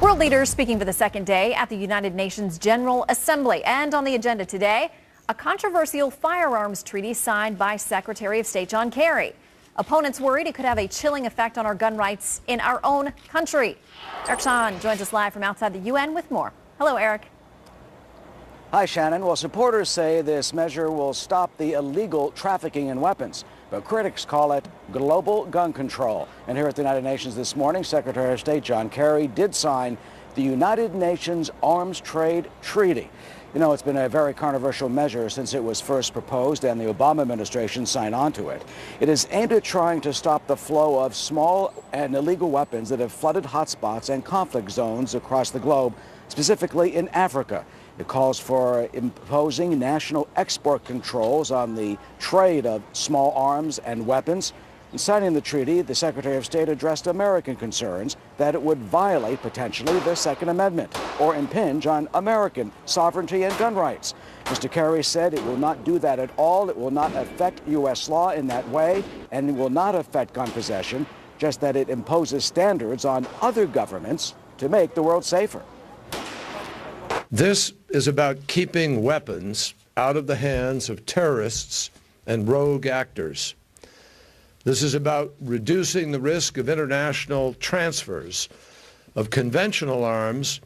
World leaders speaking for the second day at the United Nations General Assembly. And on the agenda today, a controversial firearms treaty signed by Secretary of State John Kerry. Opponents worried it could have a chilling effect on our gun rights in our own country. Eric Sean joins us live from outside the UN with more. Hello, Eric. Hi, Shannon. Well, supporters say this measure will stop the illegal trafficking in weapons, but critics call it global gun control. And here at the United Nations this morning, Secretary of State John Kerry did sign the United Nations Arms Trade Treaty. You know, it's been a very controversial measure since it was first proposed and the Obama administration signed on to it. It is aimed at trying to stop the flow of small and illegal weapons that have flooded hotspots and conflict zones across the globe, specifically in Africa. It calls for imposing national export controls on the trade of small arms and weapons. In signing the treaty, the Secretary of State addressed American concerns that it would violate potentially the Second Amendment or impinge on American sovereignty and gun rights. Mr. Kerry said it will not do that at all. It will not affect U.S. law in that way, and it will not affect gun possession, just that it imposes standards on other governments to make the world safer. This is about keeping weapons out of the hands of terrorists and rogue actors. This is about reducing the risk of international transfers of conventional arms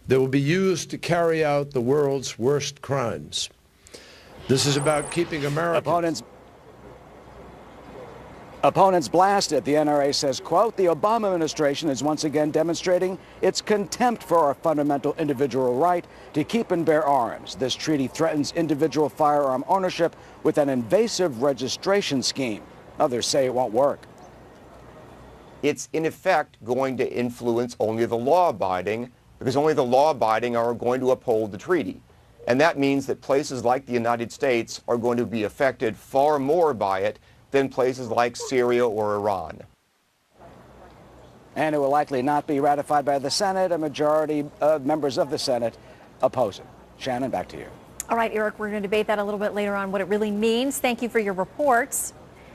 that will be used to carry out the world's worst crimes. This is about keeping Americans. Opponents blasted. The NRA says, quote, the Obama administration is once again demonstrating its contempt for our fundamental individual right to keep and bear arms. This treaty threatens individual firearm ownership with an invasive registration scheme. Others say it won't work. It's in effect going to influence only the law-abiding, because only the law-abiding are going to uphold the treaty. And that means that places like the United States are going to be affected far more by it than places like Syria or Iran. And it will likely not be ratified by the Senate. A majority of members of the Senate oppose it. Shannon, back to you. All right, Eric, we're going to debate that a little bit later on, what it really means. Thank you for your reports.